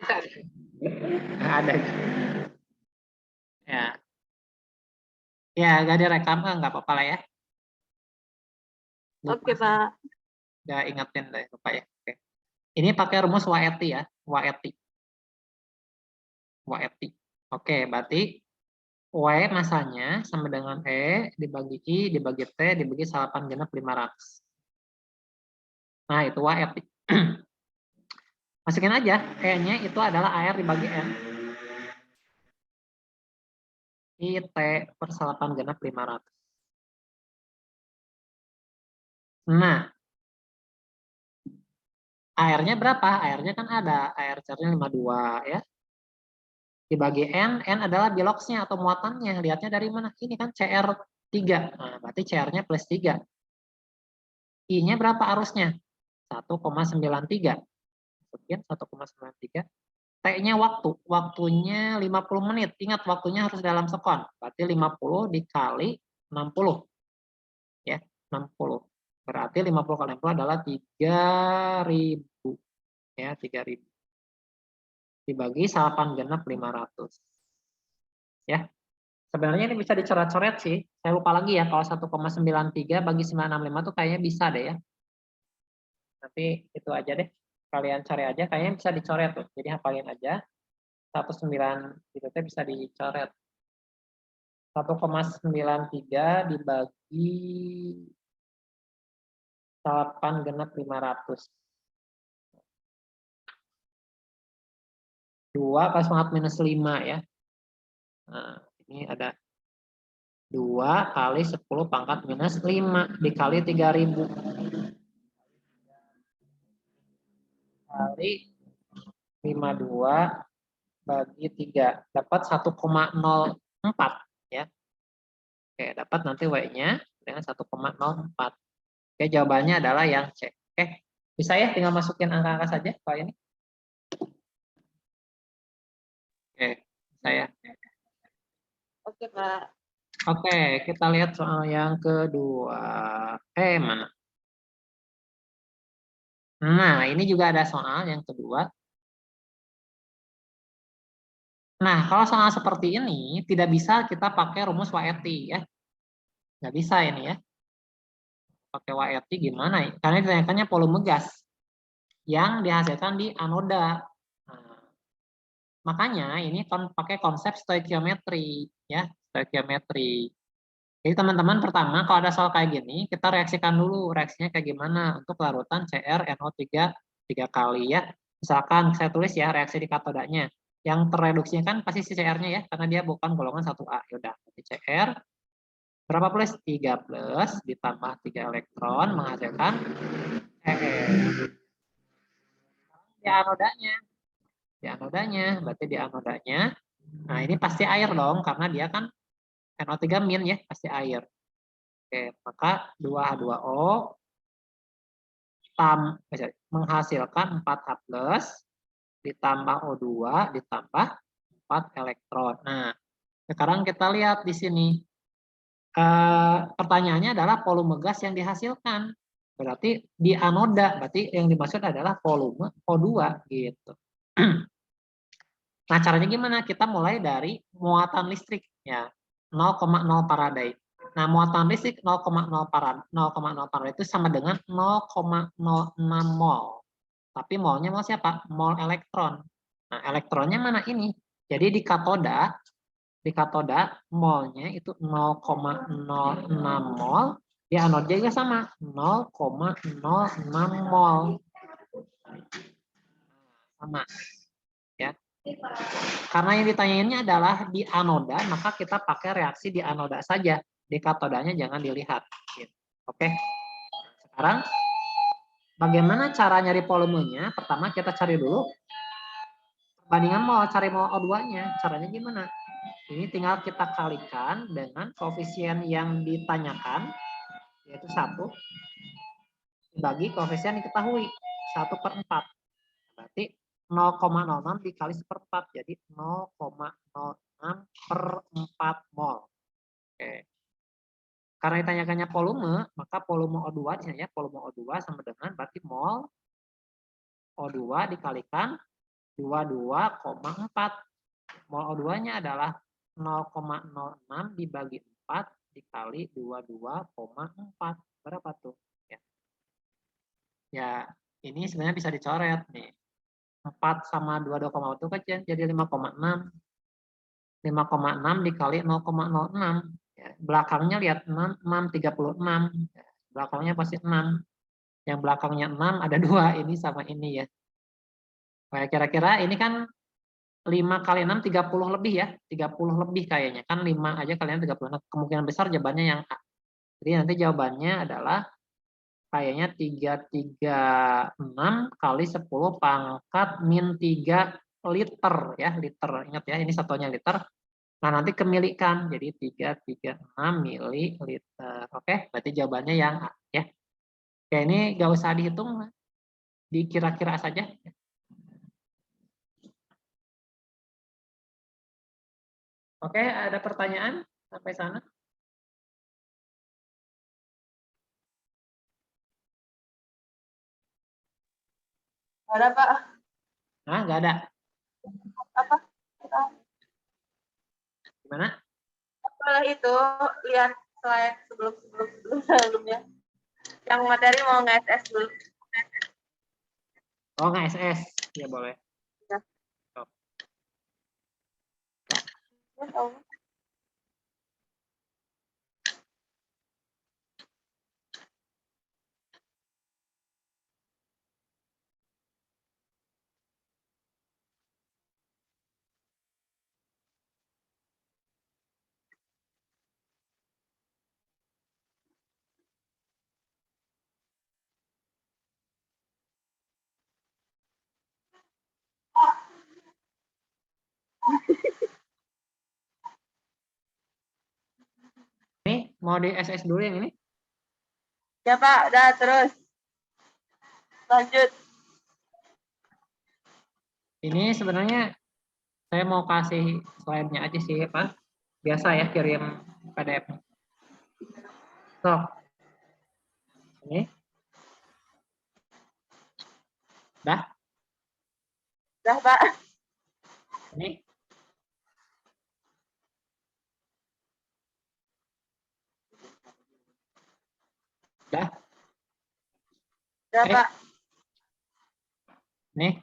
Ada. Ya. Ya, gak direkam nggak apa-apa lah ya. Lupa Oke, sih. Pak. Nggak ingetin deh, lupa ya. Oke. Ini pakai rumus WET ya, WET. WET. Oke, berarti W masanya sama dengan E dibagi I dibagi T dibagi 8 genap 500. Nah, itu WET. Masukin aja, E-nya itu adalah air dibagi N. IT per 8 genap 500. Nah, airnya berapa? Airnya kan ada, air cairnya 52 ya. Dibagi N adalah biloxnya atau muatannya. Lihatnya dari mana? Ini kan CR3. Nah, berarti CR-nya plus 3. I-nya berapa arusnya? 1,93. Sekian 1,93. T-nya waktu. Waktunya 50 menit. Ingat waktunya harus dalam sekon. Berarti 50 dikali 60. Ya, 60. Berarti 50 kali 60 adalah 3.000. Ya, 3.000. Dibagi 8 genap 500. Ya. Sebenarnya ini bisa dicoret-coret sih. Saya lupa lagi ya, kalau 1,93 bagi 965 tuh kayaknya bisa deh ya. Nanti itu aja deh. Kalian cari aja, kayaknya bisa dicoret tuh. Jadi hafalin aja. 19 itu teh bisa dicoret. 1,93 dibagi 8 genap 500. 2 kali semangat minus 5 ya. Nah, ini ada 2 kali 10 pangkat minus 5 dikali 3.000. Kali 52 bagi 3 dapat 1,04 ya. Oke, dapat nanti W-nya dengan 1,04. Oke, jawabannya adalah yang C. Oke, bisa ya tinggal masukin angka-angka saja kalau ini. Oke, saya. Oke, Pak. Oke, kita lihat soal yang kedua. Mana? Nah, ini juga ada soal yang kedua. Nah, kalau soal seperti ini tidak bisa kita pakai rumus WET ya. Nggak bisa ini ya. Pakai WET gimana ya? Karena ditanyakannya volume gas yang dihasilkan di anoda. Nah, makanya ini pakai konsep stoikiometri ya, stoikiometri. Jadi teman-teman pertama kalau ada soal kayak gini, kita reaksikan dulu reaksinya kayak gimana untuk larutan CrNO3 3 kali ya. Misalkan saya tulis ya reaksi di katodanya. Yang terreduksinya kan pasti si CR-nya ya, karena dia bukan golongan 1A. Yaudah, CR berapa plus? 3 plus ditambah 3 elektron menghasilkan CR. Di anodanya. Di anodanya, berarti di anodanya. Nah, ini pasti air dong, karena dia kan NO3 min ya, pasti air. Oke, maka 2H2O menghasilkan 4H plus ditambah O2 ditambah 4 elektron. Nah, sekarang kita lihat di sini. Pertanyaannya adalah volume gas yang dihasilkan. Berarti di anoda, berarti yang dimaksud adalah volume O2 gitu. Nah, caranya gimana? Kita mulai dari muatan listrik ya, 0,0 Faraday. Nah, muatan listrik 0,0 Faraday itu sama dengan 0,06 mol. Tapi molnya mau siapa? Mol elektron. Nah, elektronnya mana ini? Jadi di katoda molnya itu 0,06 mol, di anoda juga sama 0,06 mol. Sama ya. Karena yang ditanyainnya adalah di anoda, maka kita pakai reaksi di anoda saja. Di katodanya jangan dilihat. Oke. Sekarang bagaimana cara nyari volumenya? Pertama kita cari dulu perbandingan mol, cari mol O2-nya. Caranya gimana? Ini tinggal kita kalikan dengan koefisien yang ditanyakan, yaitu 1, dibagi koefisien yang diketahui, 1/4. Berarti 0,06 dikali 1/4, jadi 0,06 per 4 mol. Oke. Karena ditanyakannya volume, maka volume O2 di sini ya, volume O2 sama dengan berarti mol O2 dikalikan 22,4. Mol O2-nya adalah 0,06 dibagi 4 dikali 22,4. Berapa tuh? Ya, ini sebenarnya bisa dicoret nih. 4 sama 22,4 itu kan jadi 5,6. 5,6 dikali 0,06. Ya, belakangnya lihat 6, 36. Ya, belakangnya pasti 6. Yang belakangnya 6 ada 2, ini sama ini ya. Kayak kira-kira ini kan 5 kali 6 30 lebih ya. 30 lebih kayaknya. Kan 5 aja kalian 30. Nah, kemungkinan besar jawabannya yang A. Jadi nanti jawabannya adalah kayaknya 336 kali 10 pangkat min 3 liter ya. Liter. Ingat ya, ini satunya liter. Nah, nanti kemilikan. Jadi 336 mililiter. Oke, berarti jawabannya yang A ya. Oke, ini nggak usah dihitung. Dikira-kira saja. Oke, ada pertanyaan sampai sana? Ada Pak. Nah, nggak ada. Apa? Gimana? Setelah itu lihat slide sebelumnya. Yang materi mau nge-SS dulu. Oh, nggak SS. Ya, boleh. Ya. Oh. Ini mau di SS dulu yang ini? Ya Pak, udah terus. Lanjut. Ini sebenarnya saya mau kasih slide-nya aja sih, Pak. Biasa ya kirim PDF. So, ini. Dah? Udah Pak. Ini. Dah? Udah Pak. Nih.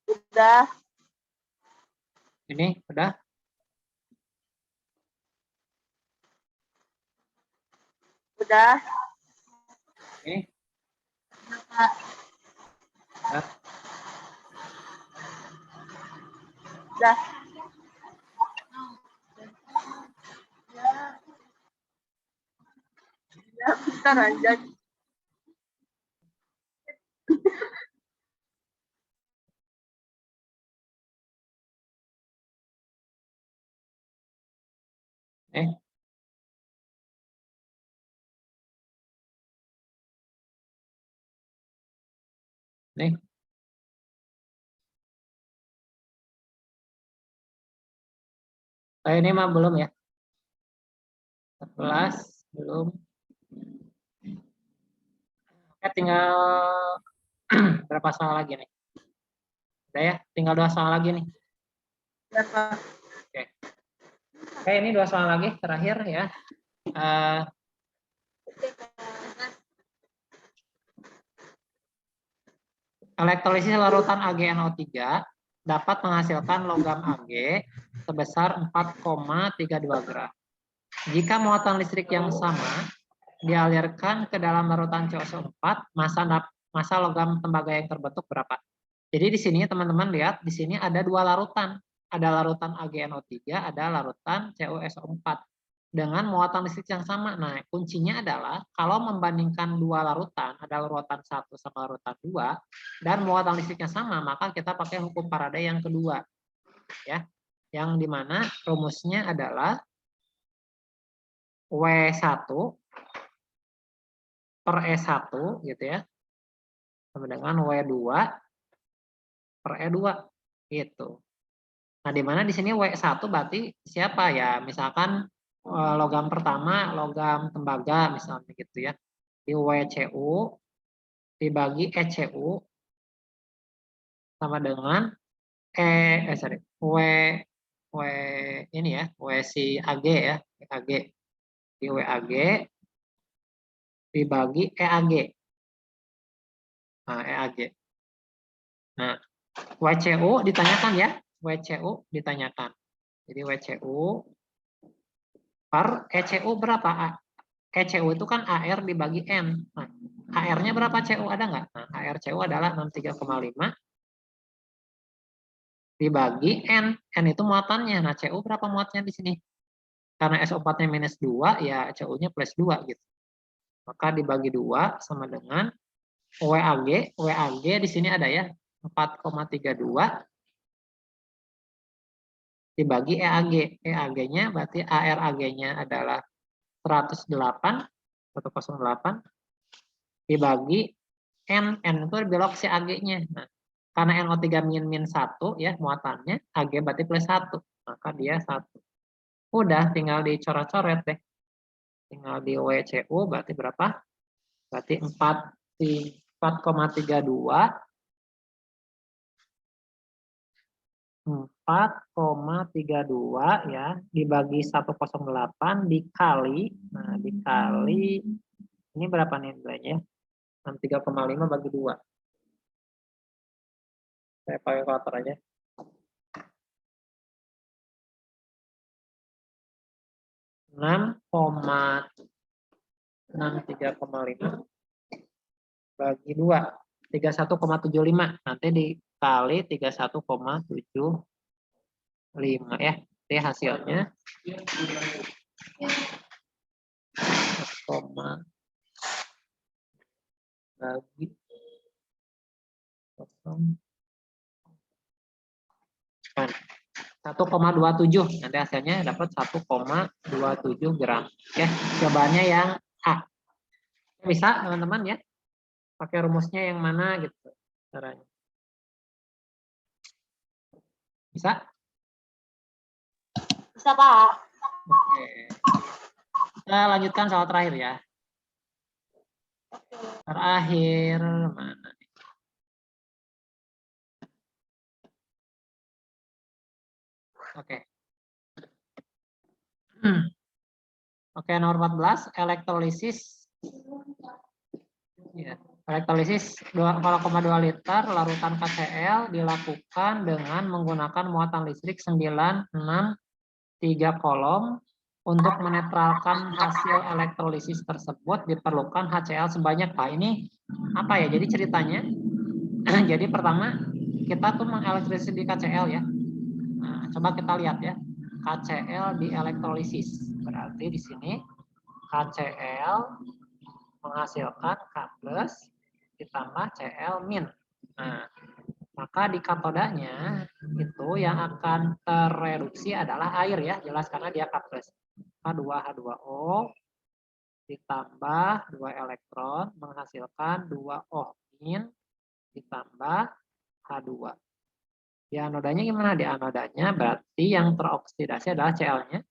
Udah. Ini, udah? Udah. Ini. Pak. Udah. Udah. Ya, bentar aja. Nih. Ini mah belum ya. 11 belum. Oke, tinggal berapa soal lagi nih? Udah ya, tinggal 2 soal lagi nih. Ya Pak. Oke. Oke, ini 2 soal lagi terakhir ya. Elektrolisis larutan AgNO3 dapat menghasilkan logam Ag sebesar 4,32 gram. Jika muatan listrik yang sama dialirkan ke dalam larutan COSO4, massa logam tembaga yang terbentuk berapa? Jadi di sini teman-teman lihat, di sini ada 2 larutan. Ada larutan AgNO3, ada larutan CuSO4 dengan muatan listrik yang sama. Nah, kuncinya adalah kalau membandingkan 2 larutan, ada larutan 1 sama larutan 2 dan muatan listriknya sama, maka kita pakai hukum Faraday yang kedua. Ya. Yang dimana rumusnya adalah W1 per E1 gitu ya, sama dengan W2 per E2 gitu. Nah, di mana di sini W1 berarti siapa ya? Misalkan logam pertama logam tembaga misalnya gitu ya. Di WCU dibagi ECU sama dengan W ini ya, W si AG ya, AG di WAG dibagi EAG. Nah, EAG. Nah, WCU ditanyakan ya, WCU ditanyakan. Jadi WCU per ECU berapa? ECU itu kan AR dibagi N. Nah, AR-nya berapa CU ada nggak? Nah, AR CU adalah 63,5 dibagi N. N itu muatannya. Nah, CU berapa muatannya di sini? Karena SO4-nya minus 2, ya CU-nya plus 2 gitu. Maka dibagi 2 sama dengan WAG. WAG di sini ada ya, 4,32 dibagi EAG. EAG-nya berarti ARAG-nya adalah 108 dibagi N. N itu belok si AG-nya. Nah, karena NO3 min 1 ya muatannya, AG berarti plus 1. Maka dia 1. Udah tinggal dicoret-coret deh. Tinggal di WCU berarti berapa? Berarti 4,32 ya dibagi 108 dikali, nah dikali ini berapa nih nilainya? 63,5 bagi 2. Saya pakai kalkulator aja. 63,5 bagi 2. 31,75. Nanti dikali 31,75 ya. Jadi hasilnya 1, bagi 1,27. Nanti hasilnya dapat 1,27 gram. Oke, jawabannya yang A. Bisa teman-teman ya. Pakai rumusnya yang mana gitu caranya. Bisa? Bisa, Pak. Oke. Kita lanjutkan soal terakhir ya. Terakhir mana? Oke. Oke, nomor 14, elektrolisis. Ya, elektrolisis 0,2 liter larutan KCl dilakukan dengan menggunakan muatan listrik 963 kolom. Untuk menetralkan hasil elektrolisis tersebut diperlukan HCl sebanyak, Pak. Ini apa ya? Jadi ceritanya, jadi pertama kita tuh mengelektrolisis di KCl ya. Nah, coba kita lihat ya. KCl di elektrolisis. Berarti di sini KCl menghasilkan K+ ditambah Cl-. Nah, maka di katodanya itu yang akan tereduksi adalah air ya, jelas karena dia K+. H2O ditambah 2 elektron menghasilkan 2 O- ditambah H2. Di anodanya gimana? Di anodanya berarti yang teroksidasi adalah Cl-nya.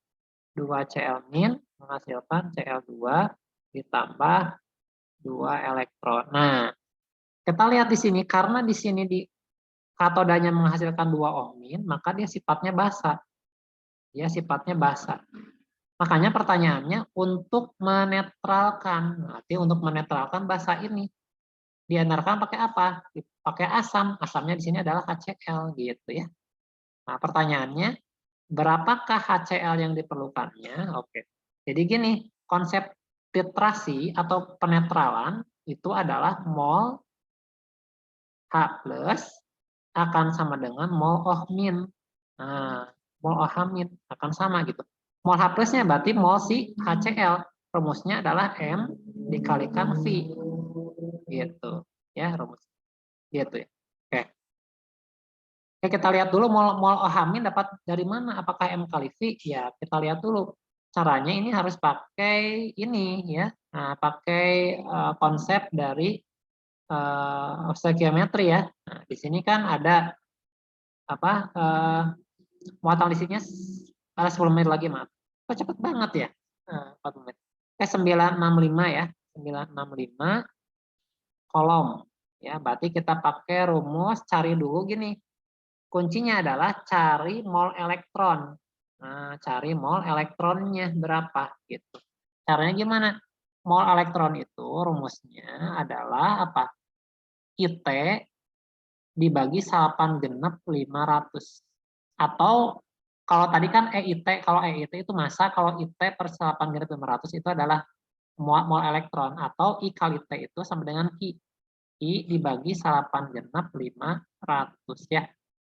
2 Cl- menghasilkan Cl2 ditambah 2 elektron. Nah, kita lihat di sini karena di sini di katodanya menghasilkan 2 ohmin, maka dia sifatnya basa. Dia sifatnya basa. Makanya pertanyaannya untuk menetralkan. Nanti untuk menetralkan basa ini dienerkan pakai apa? Pakai asam. Asamnya di sini adalah HCl gitu ya. Nah, pertanyaannya berapakah HCl yang diperlukannya? Oke. Jadi gini, konsep titrasi atau penetralan itu adalah mol H+ akan sama dengan mol ohmin. Nah, mol ohmin akan sama gitu. Mol H+-nya berarti mol si HCl. Rumusnya adalah M dikalikan V. Gitu. Ya, rumus. Gitu ya. Oke. Oke, kita lihat dulu mol ohmin dapat dari mana? Apakah M kali V? Ya, kita lihat dulu. Caranya ini harus pakai ini ya. Nah, pakai konsep dari stoikiometri ya. Nah, di sini kan ada apa muatan listriknya ada 10 menit lagi, maaf. Kok cepet banget ya? Nah, 4 menit. 965 ya. 965 kolom. Ya, berarti kita pakai rumus cari dulu gini. Kuncinya adalah cari mol elektron. Nah, cari mol elektronnya berapa gitu. Caranya gimana? Mol elektron itu rumusnya adalah apa? IT dibagi 8 genep 500. Atau kalau tadi kan kalau EIT itu massa, kalau IT per 8 genep 500 itu adalah mol elektron, atau I kali T itu sama dengan Q. I dibagi 8 genep 500 ya.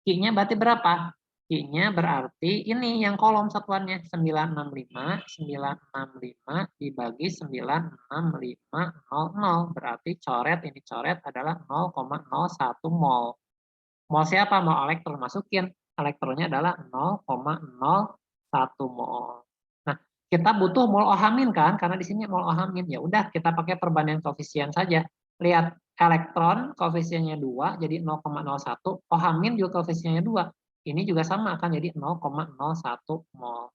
Q-nya berarti berapa? Q-nya berarti ini yang kolom satuannya 965 dibagi 96500, berarti coret ini coret adalah 0,01 mol. Mol siapa? Mol elektron, masukin. Elektronnya adalah 0,01 mol. Nah, kita butuh mol OH- kan, karena di sini mol OH-. Ya udah, kita pakai perbandingan koefisien saja. Lihat, elektron koefisiennya 2, jadi 0,01. OH- juga koefisiennya 2. Ini juga sama, akan jadi 0,01 mol.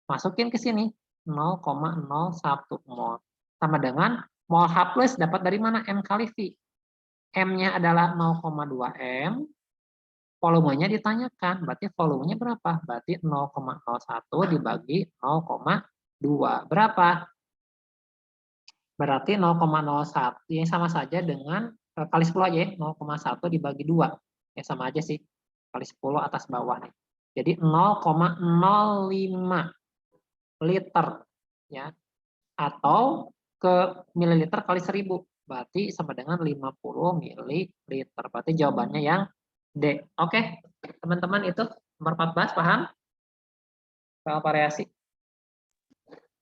Masukin ke sini, 0,01 mol. Sama dengan mol H plus dapat dari mana? M kali V. M-nya adalah 0,2 M. Volumenya ditanyakan, berarti volumenya berapa? Berarti 0,01 dibagi 0,2. Berapa? Berarti 0,01, yang sama saja dengan kali 10 aja ya, 0,1 dibagi 2. Ya sama aja sih, kali 10 atas bawah nih. Jadi 0,05 liter ya, atau ke mililiter kali 1000. Berarti sama dengan 50 mililiter. Berarti jawabannya yang D. Oke, teman-teman, itu nomor 14, paham? Soal variasi.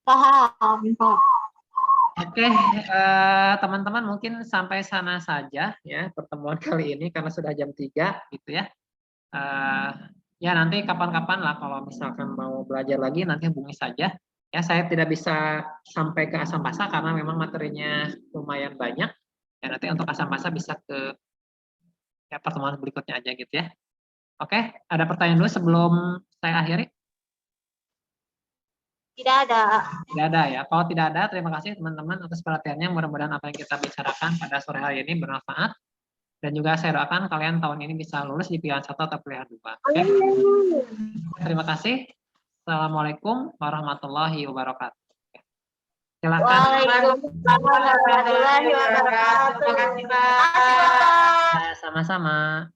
Paham, Pak. Oke, teman-teman, mungkin sampai sana saja ya pertemuan kali ini karena sudah jam 3 gitu ya. Ya nanti kapan-kapan lah kalau misalkan mau belajar lagi nanti hubungi saja. Ya, saya tidak bisa sampai ke asam basa karena memang materinya lumayan banyak. Ya, nanti untuk asam basa bisa ke ya, pertemuan berikutnya aja gitu ya. Oke, ada pertanyaan dulu sebelum saya akhiri? Tidak ada. Tidak ada ya. Kalau tidak ada, terima kasih teman-teman atas perhatiannya. Mudah-mudahan apa yang kita bicarakan pada sore hari ini bermanfaat. Dan juga saya doakan kalian tahun ini bisa lulus di pilihan 1 atau pilihan 2. Oke? Terima kasih. Assalamualaikum warahmatullahi wabarakatuh. Silakan. Waalaikumsalam warahmatullahi wabarakatuh. Terima kasih, Bapak. Ya, sama-sama.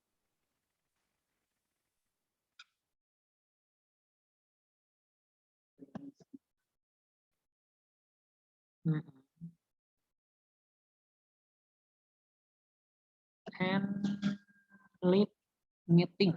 And lead meeting.